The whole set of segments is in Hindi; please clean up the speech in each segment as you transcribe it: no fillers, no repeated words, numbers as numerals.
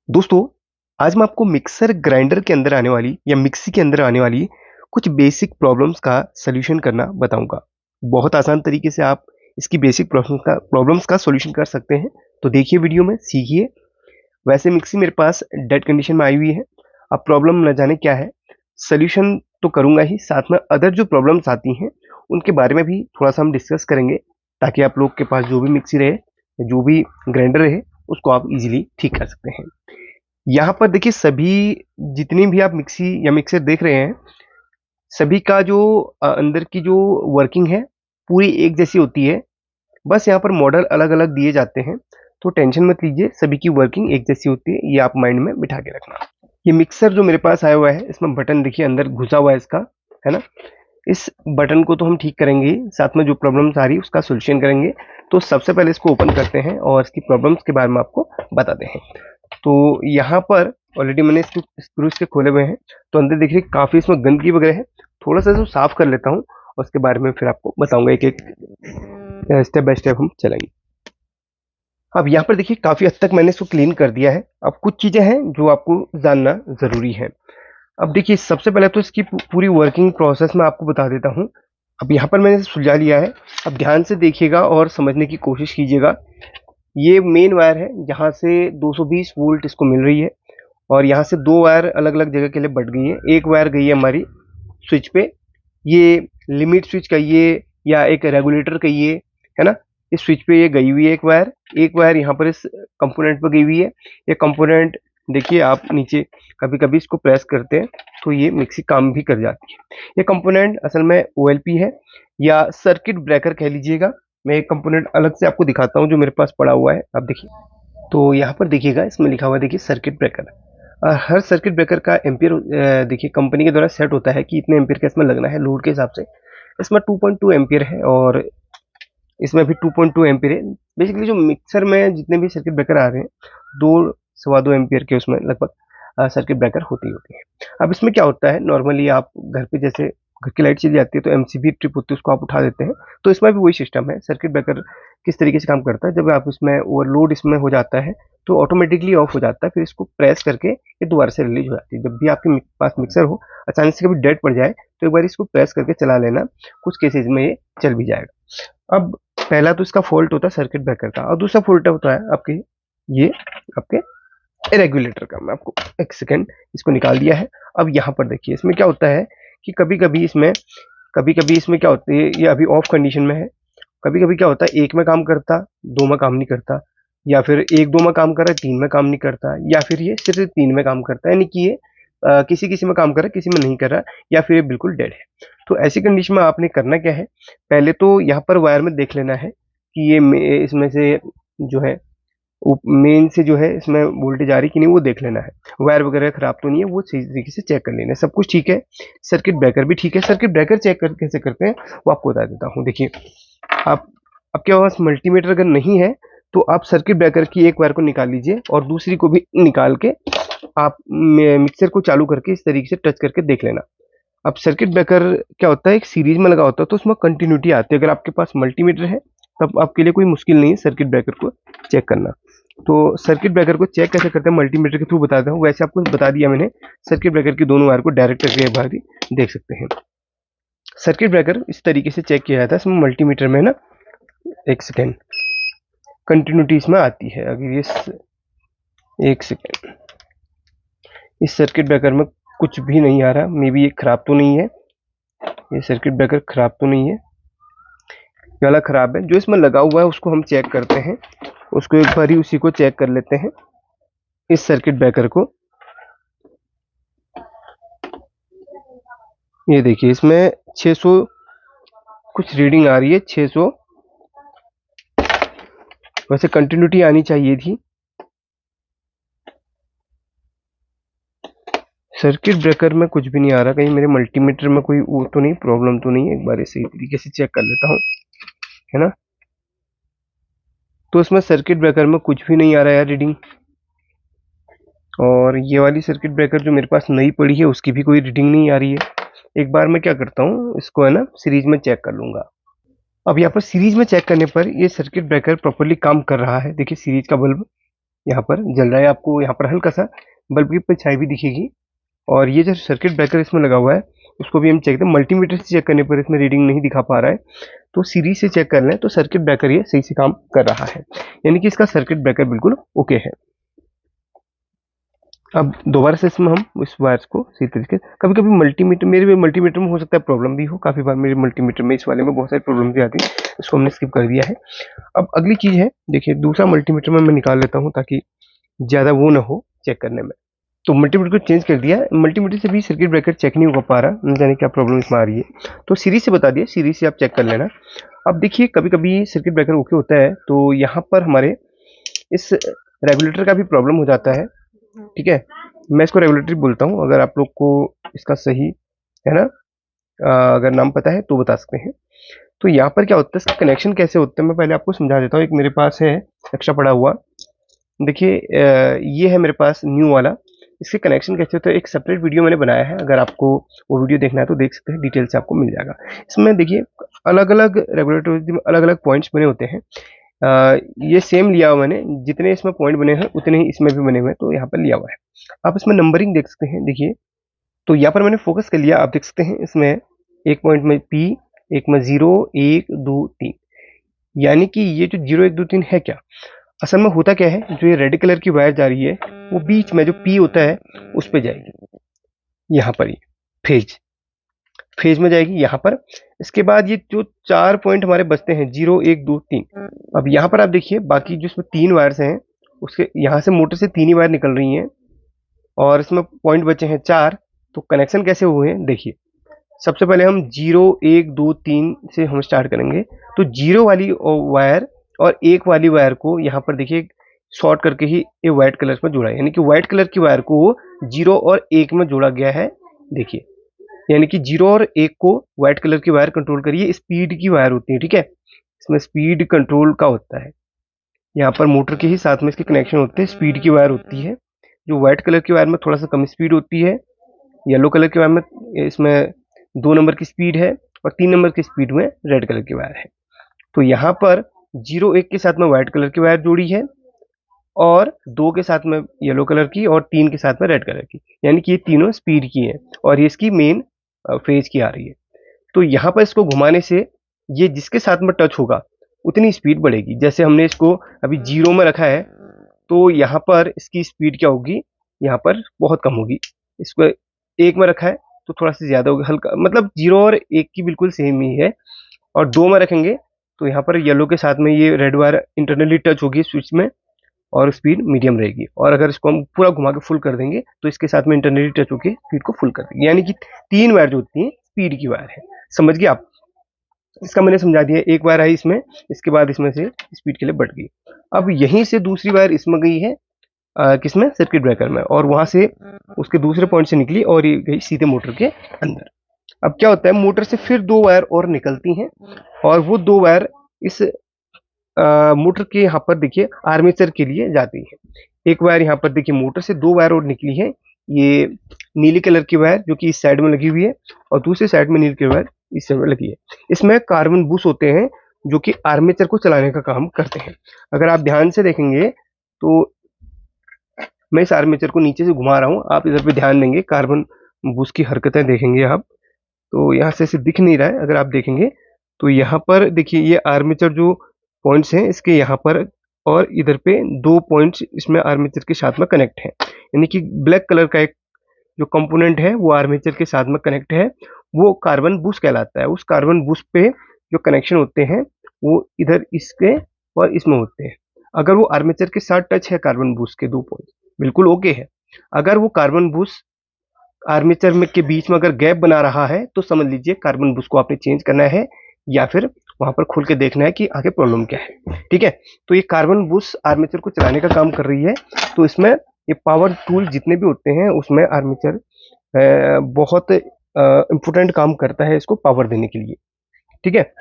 दोस्तों, आज मैं आपको मिक्सर ग्राइंडर के अंदर आने वाली या मिक्सी के अंदर आने वाली कुछ बेसिक प्रॉब्लम्स का सॉल्यूशन करना बताऊंगा। बहुत आसान तरीके से आप इसकी बेसिक प्रॉब्लम्स का सॉल्यूशन कर सकते हैं। तो देखिए वीडियो में, सीखिए। वैसे मिक्सी मेरे पास डेड कंडीशन में आई हुई है। अब प्रॉब्लम न जाने क्या है, सॉल्यूशन तो करूंगा ही, साथ में अदर जो प्रॉब्लम्स आती हैं उनके बारे में भी थोड़ा सा हम डिस्कस करेंगे, ताकि आप लोग के पास जो भी मिक्सी रहे, जो भी ग्राइंडर रहे, उसको आप इजीली ठीक कर सकते हैं। यहाँ पर देखिए, सभी जितनी भी आप मिक्सी या मिक्सर देख रहे हैं, सभी का जो अंदर की जो वर्किंग है पूरी एक जैसी होती है। बस यहाँ पर मॉडल अलग-अलग दिए जाते हैं, तो टेंशन मत लीजिए, सभी की वर्किंग एक जैसी होती है, ये आप माइंड में बिठा के रखना। ये मिक्सर जो मेरे पास आया हुआ है, इसमें बटन देखिए अंदर घुसा हुआ है इसका, है ना? इस बटन को तो हम ठीक करेंगे ही, साथ में जो प्रॉब्लम्स आ रही है उसका सॉल्यूशन करेंगे। तो सबसे पहले इसको ओपन करते हैं और इसकी प्रॉब्लम्स के बारे में आपको बताते हैं। तो यहाँ पर ऑलरेडी मैंने इसको स्क्रू इसके खोले हुए हैं, तो अंदर देखिए काफ़ी इसमें गंदगी वगैरह है। थोड़ा सा इसको साफ कर लेता हूँ और उसके बारे में फिर आपको बताऊंगा, एक एक स्टेप बाय स्टेप हम चलेंगे। अब यहाँ पर देखिए काफ़ी हद तक मैंने इसको क्लीन कर दिया है। अब कुछ चीज़ें हैं जो आपको जानना ज़रूरी है। अब देखिए, सबसे पहले तो इसकी पूरी वर्किंग प्रोसेस मैं आपको बता देता हूँ। अब यहाँ पर मैंने सुलझा लिया है। अब ध्यान से देखिएगा और समझने की कोशिश कीजिएगा। ये मेन वायर है, जहाँ से 220 वोल्ट इसको मिल रही है, और यहाँ से दो वायर अलग अलग जगह के लिए बट गई है। एक वायर गई है हमारी स्विच पे, ये लिमिट स्विच कहिए या एक रेगुलेटर कहिए, है ना? इस स्विच पे ये गई हुई है एक वायर यहाँ पर इस कंपोनेंट पे गई हुई है। ये कंपोनेंट देखिए, आप नीचे कभी कभी इसको प्रेस करते हैं तो ये मिक्सी काम भी कर जाती है। ये कंपोनेंट असल में ओएलपी है या सर्किट ब्रेकर कह लीजिएगा। मैं एक कंपोनेंट अलग से आपको दिखाता हूँ जो मेरे पास पड़ा हुआ है। आप देखिए, तो यहाँ पर देखिएगा, इसमें लिखा हुआ है, देखिए सर्किट ब्रेकर। हर सर्किट ब्रेकर का एम्पियर देखिए कंपनी के द्वारा सेट होता है कि इतने एम्पियर का इसमें लगना है लोड के हिसाब से। इसमें 2.2 एम्पियर है और इसमें भी 2.2 एम्पियर है। बेसिकली जो मिक्सर में जितने भी सर्किट ब्रेकर आ रहे हैं, 2 सवा 2 एम्पियर के उसमें लगभग सर्किट ब्रेकर होते ही होते हैं। अब इसमें क्या होता है, नॉर्मली आप घर पे जैसे घर की लाइट चली जाती है तो एमसीबी ट्रिप होती है, उसको आप उठा देते हैं। तो इसमें भी वही सिस्टम है। सर्किट ब्रेकर किस तरीके से काम करता है, जब आप इसमें ओवरलोड इसमें हो जाता है तो ऑटोमेटिकली ऑफ हो जाता है, फिर इसको प्रेस करके ये दोबारा से रिलीज हो जाती है। जब भी आपके पास मिक्सर हो, अचानक से कभी डेड पड़ जाए, तो एक बार इसको प्रेस करके चला लेना, कुछ केसेज में ये चल भी जाएगा। अब पहला तो इसका फॉल्ट होता है सर्किट ब्रेकर का, और दूसरा फॉल्ट होता है आपके ये आपके रेगुलेटर का। मैं आपको एक सेकेंड इसको निकाल दिया है। अब यहाँ पर देखिए, इसमें क्या होता है कि कभी कभी इसमें क्या होता है, ये अभी ऑफ कंडीशन में है। कभी कभी क्या होता है, एक में काम करता, दो में काम नहीं करता, या फिर एक दो में काम कर रहा है, तीन में काम नहीं करता, या फिर ये सिर्फ तीन में काम करता है। यानी कि ये किसी किसी में काम कर रहा है, किसी में नहीं कर रहा, या फिर ये बिल्कुल डेड है। तो ऐसी कंडीशन में आपने करना क्या है, पहले तो यहाँ पर वायर में देख लेना है कि ये इसमें से जो है मेन से जो है इसमें वोल्टेज आ रही कि नहीं, वो देख लेना है। वायर वगैरह खराब तो नहीं है, वो सही तरीके से चेक कर लेना है। सब कुछ ठीक है, सर्किट ब्रेकर भी ठीक है। सर्किट ब्रेकर चेक कर कैसे करते हैं वो आपको बता देता हूँ। देखिए, आप आपके पास मल्टीमीटर अगर नहीं है तो आप सर्किट ब्रेकर की एक वायर को निकाल लीजिए और दूसरी को भी निकाल के आप मिक्सर को चालू करके इस तरीके से टच करके देख लेना। अब सर्किट ब्रेकर क्या होता है, एक सीरीज में लगा होता है, तो उसमें कंटिन्यूटी आती है। अगर आपके पास मल्टीमीटर है तब आपके लिए कोई मुश्किल नहीं है सर्किट ब्रेकर को चेक करना। तो सर्किट ब्रेकर को चेक कैसे करते हैं, मल्टीमीटर के थ्रू बताता हूँ। वैसे आपको बता दिया मैंने, सर्किट ब्रेकर की दोनों वायर को डायरेक्ट करके एक बार भी देख सकते हैं। सर्किट ब्रेकर इस तरीके से चेक किया जाता है, इसमें मल्टीमीटर में ना, एक सेकेंड, कंटिन्यूटी इसमें आती है। अगर ये एक सेकेंड, इस सर्किट ब्रेकर में कुछ भी नहीं आ रहा। मे बी ये खराब तो नहीं है, ये सर्किट ब्रेकर खराब तो नहीं है, ये वाला खराब है। जो इसमें लगा हुआ है उसको हम चेक करते हैं, उसको एक बार ही उसी को चेक कर लेते हैं, इस सर्किट ब्रेकर को। ये देखिए, इसमें 600 कुछ रीडिंग आ रही है, 600। वैसे कंटिन्यूटी आनी चाहिए थी। सर्किट ब्रेकर में कुछ भी नहीं आ रहा। कहीं मेरे मल्टीमीटर में कोई वो तो नहीं, प्रॉब्लम तो नहीं है। एक बार इसी तरीके से चेक कर लेता हूँ, है ना? तो इसमें सर्किट ब्रेकर में कुछ भी नहीं आ रहा है रीडिंग। और ये वाली सर्किट ब्रेकर जो मेरे पास नई पड़ी है, उसकी भी कोई रीडिंग नहीं आ रही है। एक बार मैं क्या करता हूँ, इसको है ना सीरीज में चेक कर लूंगा। अब यहाँ पर सीरीज में चेक करने पर ये सर्किट ब्रेकर प्रॉपरली काम कर रहा है। देखिए सीरीज का बल्ब यहाँ पर जल रहा है, आपको यहाँ पर हल्का सा बल्ब की परछाई भी दिखेगी। और ये जो सर्किट ब्रेकर इसमें लगा हुआ है उसको भी हम चेक करते हैं। मल्टीमीटर से चेक करने पर इसमें रीडिंग नहीं दिखा पा रहा है, तो सीरीज से चेक कर लें तो सर्किट ब्रेकर ये सही से काम कर रहा है, यानी कि इसका सर्किट ब्रेकर बिल्कुल ओके है। अब दोबारा से इसमें हम इस वायर्स को सही तरीके से, कभी कभी मल्टीमीटर, मेरे मल्टीमीटर में हो सकता है प्रॉब्लम भी हो, काफ़ी बार मेरे मल्टीमीटर में इस वाले में बहुत सारी प्रॉब्लम भी आती है, इसको हमने स्किप कर दिया है। अब अगली चीज़ है, देखिए दूसरा मल्टीमीटर में मैं निकाल लेता हूँ ताकि ज़्यादा वो ना हो चेक करने में। तो मल्टीमीटर को चेंज कर दिया, मल्टीमीटर से भी सर्किट ब्रेकर चेक नहीं हो पा रहा, न जाने क्या प्रॉब्लम इसमें आ रही है, तो सीरीज से बता दिया, सीरीज से आप चेक कर लेना। अब देखिए कभी कभी सर्किट ब्रेकर ओके होता है तो यहाँ पर हमारे इस रेगुलेटर का भी प्रॉब्लम हो जाता है, ठीक है। मैं इसको रेगुलेटरी बोलता हूँ, अगर आप लोग को इसका सही है ना अगर नाम पता है तो बता सकते हैं। तो यहाँ पर क्या होता है, इसका कनेक्शन कैसे होता है मैं पहले आपको समझा देता हूँ। एक मेरे पास है एक्स्ट्रा पड़ा हुआ, देखिए ये है मेरे पास न्यू वाला। इसके कनेक्शन कैसे होता है एक सेपरेट वीडियो मैंने बनाया है, अगर आपको वो वीडियो देखना है तो देख सकते हैं, डिटेल से आपको मिल जाएगा। इसमें देखिए अलग अलग रेगुलेटर अलग अलग पॉइंट्स बने होते हैं। ये सेम लिया हुआ मैंने, जितने इसमें पॉइंट बने हैं उतने ही इसमें भी बने हुए हैं, तो यहाँ पर लिया हुआ है। आप इसमें नंबरिंग देख सकते हैं, देखिए तो यहाँ पर मैंने फोकस कर लिया, आप देख सकते हैं इसमें एक पॉइंट में P, एक में 0 1 2 3, यानी कि ये जो 0 1 2 3 है क्या, असल में होता क्या है, जो ये रेड कलर की वायर जा रही है वो बीच में जो P होता है उस पर जाएगी, यहाँ पर ये फेज में जाएगी यहाँ पर। इसके बाद ये जो 4 पॉइंट हमारे बचते हैं 0 1 2 3, अब यहाँ पर आप देखिए बाकी जो इसमें 3 वायर्स हैं उसके यहाँ से मोटर से 3 ही वायर निकल रही हैं और इसमें पॉइंट बचे हैं 4, तो कनेक्शन कैसे हुए हैं देखिए। सबसे पहले हम 0 1 2 3 से हम स्टार्ट करेंगे, तो 0 वाली वायर और 1 वाली वायर को यहाँ पर देखिए शॉर्ट करके ही ये व्हाइट कलर में जोड़ा है, यानी कि व्हाइट कलर की वायर को 0 और 1 में जोड़ा गया है, देखिए यानी कि 0 और 1 को व्हाइट कलर की वायर कंट्रोल करिए, स्पीड की वायर होती है, ठीक है, इसमें स्पीड कंट्रोल का होता है, यहाँ पर मोटर के ही साथ में इसके कनेक्शन होते हैं, स्पीड की वायर होती है, जो व्हाइट कलर की वायर में थोड़ा सा कम स्पीड होती है, येलो कलर की वायर में इसमें 2 नंबर की स्पीड है और 3 नंबर की स्पीड में रेड कलर की वायर है। तो यहाँ पर 0 1 के साथ में व्हाइट कलर की वायर जोड़ी है और 2 के साथ में येलो कलर की और 3 के साथ में रेड कलर की, यानी कि ये तीनों स्पीड की है और ये इसकी मेन फेज की आ रही है। तो यहाँ पर इसको घुमाने से ये जिसके साथ में टच होगा उतनी स्पीड बढ़ेगी। जैसे हमने इसको अभी 0 में रखा है तो यहाँ पर इसकी स्पीड क्या होगी, यहाँ पर बहुत कम होगी। इसको 1 में रखा है तो थोड़ा सा ज़्यादा होगा, हल्का, मतलब 0 और 1 की बिल्कुल सेम ही है। और 2 में रखेंगे तो यहाँ पर येलो के साथ में ये रेड वायर इंटरनली टच होगी स्विच में और स्पीड मीडियम रहेगी। और अगर इसको हम पूरा घुमा के फुल कर देंगे तो इसके साथ में इंटरनली टच होकर स्पीड को फुल कर देंगे, यानी कि 3 वायर जो होती हैं स्पीड की वायर है। समझ गए आप, इसका मैंने समझा दिया। एक वायर आई इसमें, इसके बाद इसमें से स्पीड के लिए बढ़ गई। अब यहीं से दूसरी वायर इसमें गई है किसमें, सर्किट ब्रेकर में, और वहां से उसके दूसरे पॉइंट से निकली और ये गई सीधे मोटर के अंदर। अब क्या होता है, मोटर से फिर 2 वायर और निकलती हैं और वो 2 वायर इस मोटर के यहाँ पर देखिए आर्मेचर के लिए जाती है। एक वायर यहाँ पर देखिए मोटर से 2 वायर और निकली है, ये नीली कलर की वायर जो कि इस साइड में लगी हुई है और दूसरी साइड में नीली कलर वायर इस साइड में लगी है। इसमें कार्बन बुश होते हैं जो कि आर्मेचर को चलाने का काम करते हैं। अगर आप ध्यान से देखेंगे तो मैं इस आर्मेचर को नीचे से घुमा रहा हूँ, आप इधर पे ध्यान देंगे, कार्बन बुश की हरकतें देखेंगे आप। तो यहाँ से ऐसे दिख नहीं रहा है, अगर आप देखेंगे तो यहाँ पर देखिए ये आर्मेचर जो पॉइंट्स हैं इसके यहाँ पर और इधर पे 2 पॉइंट्स इसमें आर्मेचर के साथ में कनेक्ट है, यानी कि ब्लैक कलर का एक जो कंपोनेंट है वो आर्मेचर के साथ में कनेक्ट है, वो कार्बन बुश कहलाता है। उस कार्बन बुश पे जो कनेक्शन होते हैं वो इधर इसके और इसमें होते हैं। अगर वो आर्मेचर के साथ टच है कार्बन बुश के 2 पॉइंट बिल्कुल ओके है। अगर वो कार्बन बुश आर्मेचर में के बीच में अगर गैप बना रहा है तो समझ लीजिए कार्बन बुश को आपने चेंज करना है या फिर वहां पर खोल के देखना है कि आगे प्रॉब्लम क्या है, ठीक है। तो ये कार्बन बुश आर्मेचर को चलाने का काम कर रही है। तो इसमें ये पावर टूल जितने भी होते हैं उसमें आर्मेचर बहुत इम्पोर्टेंट काम करता है इसको पावर देने के लिए, ठीक है।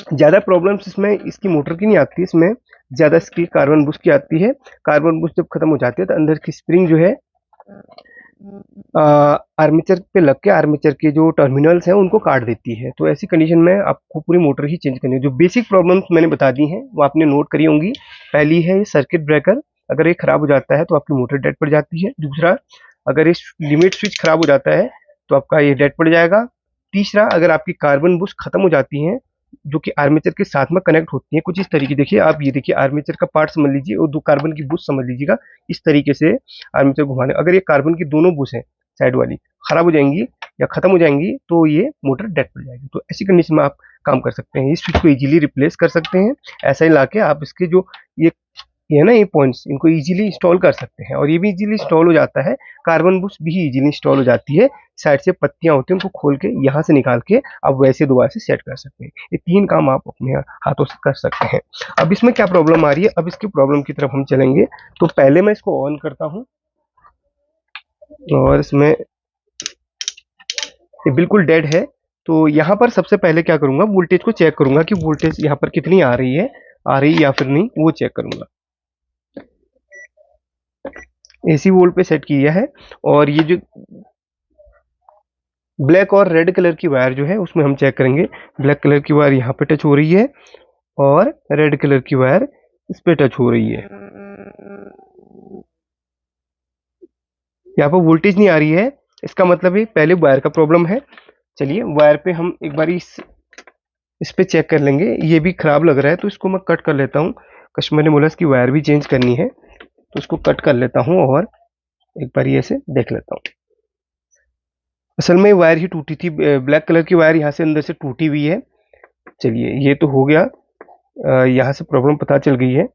ज़्यादा प्रॉब्लम्स इसमें इसकी मोटर की नहीं आती, इसमें ज़्यादा इसकी कार्बन बुश की आती है। कार्बन बुश जब खत्म हो जाती है तो अंदर की स्प्रिंग जो है आर्मेचर पे लग के आर्मेचर के जो टर्मिनल्स हैं उनको काट देती है। तो ऐसी कंडीशन में आपको पूरी मोटर ही चेंज करनी है। जो बेसिक प्रॉब्लम्स मैंने बता दी हैं वो आपने नोट करी होंगी। पहली है सर्किट ब्रेकर, अगर ये खराब हो जाता है तो आपकी मोटर डेड पड़ जाती है। दूसरा, अगर इस लिमिट स्विच खराब हो जाता है तो आपका ये डेड पड़ जाएगा। तीसरा, अगर आपकी कार्बन बुश खत्म हो जाती हैं जो कि आर्मेचर के साथ में कनेक्ट होती हैं कुछ इस तरीके, देखिए आप ये देखिए आर्मेचर का पार्ट समझ लीजिए और दो कार्बन की बुश समझ लीजिएगा। इस तरीके से आर्मेचर घुमाने, अगर ये कार्बन की दोनों बुश हैं साइड वाली खराब हो जाएंगी या खत्म हो जाएंगी तो ये मोटर डेड पड़ जाएगी। तो ऐसी कंडीशन में आप काम कर सकते हैं, इस स्विच को इजीली रिप्लेस कर सकते हैं। ऐसा ही लाके आप इसके जो ये ये है ना, ये पॉइंट्स इनको इजीली इंस्टॉल कर सकते हैं और ये भी इजीली इंस्टॉल हो जाता है। कार्बन बुश भी इजीली इंस्टॉल हो जाती है। साइड से पत्तियां होती हैं उनको खोल के यहाँ से निकाल के आप वैसे दोबारा से सेट कर सकते हैं। ये 3 काम आप अपने हाथों से कर सकते हैं। अब इसमें क्या प्रॉब्लम आ रही है, अब इसकी प्रॉब्लम की तरफ हम चलेंगे। तो पहले मैं इसको ऑन करता हूँ और इसमें ये बिल्कुल डेड है। तो यहाँ पर सबसे पहले क्या करूंगा, वोल्टेज को चेक करूंगा कि वोल्टेज यहाँ पर कितनी आ रही है, या फिर नहीं, वो चेक करूंगा। एसी वोल्ट पे सेट किया है और ये जो ब्लैक और रेड कलर की वायर जो है उसमें हम चेक करेंगे। ब्लैक कलर की वायर यहाँ पे टच हो रही है और रेड कलर की वायर इस पे टच हो रही है। यहाँ पर वोल्टेज नहीं आ रही है, इसका मतलब है पहले वायर का प्रॉब्लम है। चलिए वायर पे हम एक बार इस पे चेक कर लेंगे। ये भी खराब लग रहा है तो इसको मैं कट कर लेता हूँ। कस्टमर ने बोला इसकी वायर भी चेंज करनी है तो इसको कट कर लेता हूँ और एक बार ऐसे देख लेता हूँ। असल में वायर ही टूटी थी, ब्लैक कलर की वायर यहाँ से अंदर से टूटी हुई है। चलिए ये तो हो गया, यहाँ से प्रॉब्लम पता चल गई है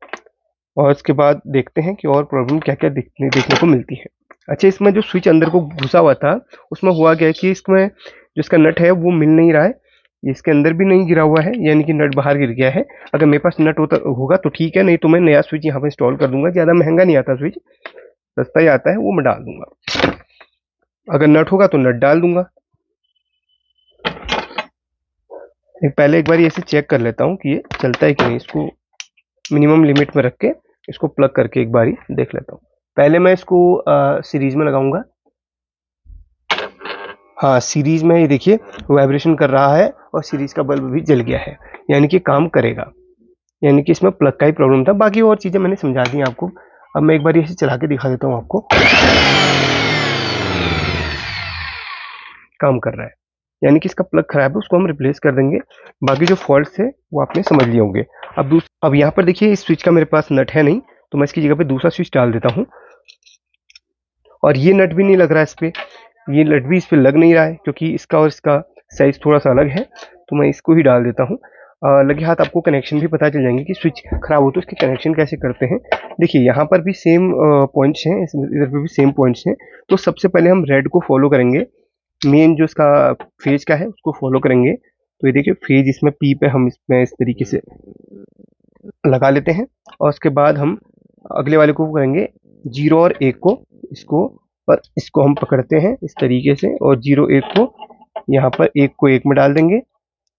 और इसके बाद देखते हैं कि और प्रॉब्लम क्या क्या देखने को मिलती है। अच्छा, इसमें जो स्विच अंदर को घुसा हुआ था उसमें हुआ क्या है कि इसमें जो इसका नट है वो मिल नहीं रहा है। ये इसके अंदर भी नहीं गिरा हुआ है, यानी कि नट बाहर गिर गया है। अगर मेरे पास नट होगा तो ठीक है, नहीं तो मैं नया स्विच यहाँ पर इंस्टॉल कर दूंगा। ज़्यादा महंगा नहीं आता स्विच, सस्ता ही आता है, वो मैं डाल दूंगा। अगर नट होगा तो नट डाल दूंगा। पहले एक बार ऐसे चेक कर लेता हूँ कि ये चलता है कि नहीं। इसको मिनिमम लिमिट में रख के इसको प्लग करके एक बारी देख लेता हूँ। पहले मैं इसको सीरीज में लगाऊंगा। हाँ, सीरीज में ये देखिए वाइब्रेशन कर रहा है और सीरीज का बल्ब भी जल गया है, यानी कि काम करेगा। यानी कि इसमें प्लग का ही प्रॉब्लम था, बाकी और चीज़ें मैंने समझा दी आपको। अब मैं एक बार इसे चला के दिखा देता हूँ आपको। काम कर रहा है, यानी कि इसका प्लग खराब है, उसको हम रिप्लेस कर देंगे। बाकी जो फॉल्ट है वो आपने समझ लिए होंगे। अब यहाँ पर देखिए इस स्विच का मेरे पास नट है नहीं, तो मैं इसकी जगह पे दूसरा स्विच डाल देता हूँ। और ये नट भी नहीं लग रहा है इस पर, ये नट भी इस पर लग नहीं रहा है क्योंकि इसका और इसका साइज थोड़ा सा अलग है। तो मैं इसको ही डाल देता हूँ। लगे हाथ आपको कनेक्शन भी पता चल जाएंगे कि स्विच खराब हो तो इसके कनेक्शन कैसे करते हैं। देखिए यहाँ पर भी सेम पॉइंट्स हैं, इधर पे भी सेम पॉइंट्स हैं। तो सबसे पहले हम रेड को फॉलो करेंगे, मेन जो इसका फेज का है उसको फॉलो करेंगे। तो ये देखिए फेज इसमें पी पे हम इसमें इस तरीके से लगा लेते हैं और उसके बाद हम अगले वाले को करेंगे 0 और 1 को, इसको हम पकड़ते हैं इस तरीके से और 0 1 को यहाँ पर 1 को 1 में डाल देंगे,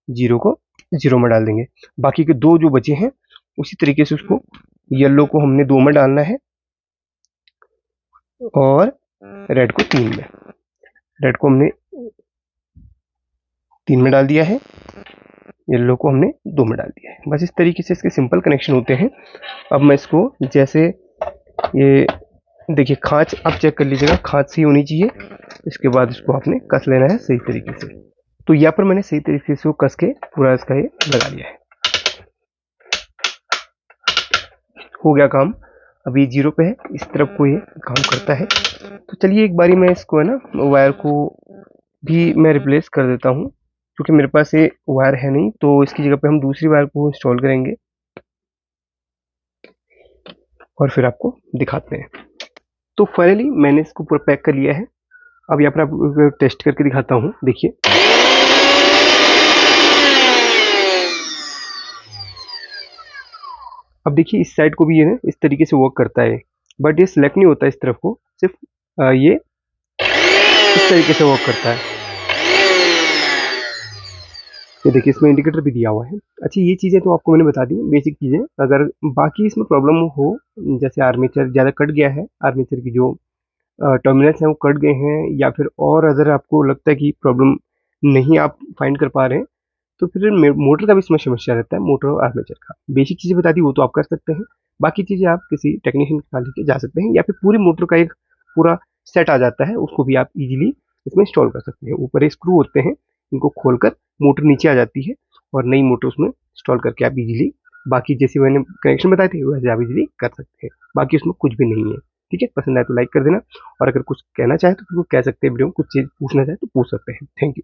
0 को 0 में डाल देंगे। बाकी के दो जो बचे हैं उसी तरीके से उसको येलो को हमने 2 में डालना है और रेड को 3 में। रेड को हमने 3 में डाल दिया है, येलो को हमने 2 में डाल दिया है। बस इस तरीके से इसके सिंपल कनेक्शन होते हैं। अब मैं इसको जैसे ये देखिए खांच आप चेक कर लीजिएगा, खांच सही होनी चाहिए। इसके बाद इसको आपने कस लेना है सही तरीके से। तो यहाँ पर मैंने सही तरीके से वो कस के पूरा इसका ये लगा लिया है। हो गया काम। अभी 0 पे है, इस तरफ को ये काम करता है। तो चलिए एक बारी मैं इसको है ना वायर को भी मैं रिप्लेस कर देता हूँ, क्योंकि मेरे पास ये वायर है नहीं। तो इसकी जगह पे हम दूसरी वायर को इंस्टॉल करेंगे और फिर आपको दिखाते हैं। तो फाइनली मैंने इसको पूरा पैक कर लिया है। अब यहाँ पर आपको टेस्ट करके दिखाता हूँ, देखिए। अब देखिए इस साइड को भी ये इस तरीके से वर्क करता है, बट ये सिलेक्ट नहीं होता इस तरफ को, सिर्फ ये इस तरीके से वर्क करता है। ये देखिए इसमें इंडिकेटर भी दिया हुआ है। अच्छा, ये चीज़ें तो आपको मैंने बता दी, बेसिक चीज़ें। अगर बाकी इसमें प्रॉब्लम हो, जैसे आर्मेचर ज़्यादा कट गया है, आर्मेचर की जो टर्मिनल्स हैं वो कट गए हैं, या फिर और अगर आपको लगता है कि प्रॉब्लम नहीं आप फाइंड कर पा रहे हैं, तो फिर मोटर का भी इसमें समस्या रहता है, मोटर और आर्मेचर का। बेसिक चीज़ें बता दी वो तो आप कर सकते हैं, बाकी चीज़ें आप किसी टेक्नीशियन के पास लेके जा सकते हैं, या फिर पूरी मोटर का एक पूरा सेट आ जाता है, उसको भी आप इजीली इसमें इंस्टॉल कर सकते हैं। ऊपर स्क्रू होते हैं, इनको खोलकर मोटर नीचे आ जाती है और नई मोटर उसमें इंस्टॉल करके आप इजीली बाकी जैसे मैंने कनेक्शन बताए थे वैसे आप इजीली कर सकते हैं। बाकी उसमें कुछ भी नहीं है। ठीक है, पसंद आए तो लाइक कर देना, और अगर कुछ कहना चाहे तो फिर वो कह सकते हैं, वीडियो में कुछ चीज़ पूछना चाहे तो पूछ सकते हैं। Thank you.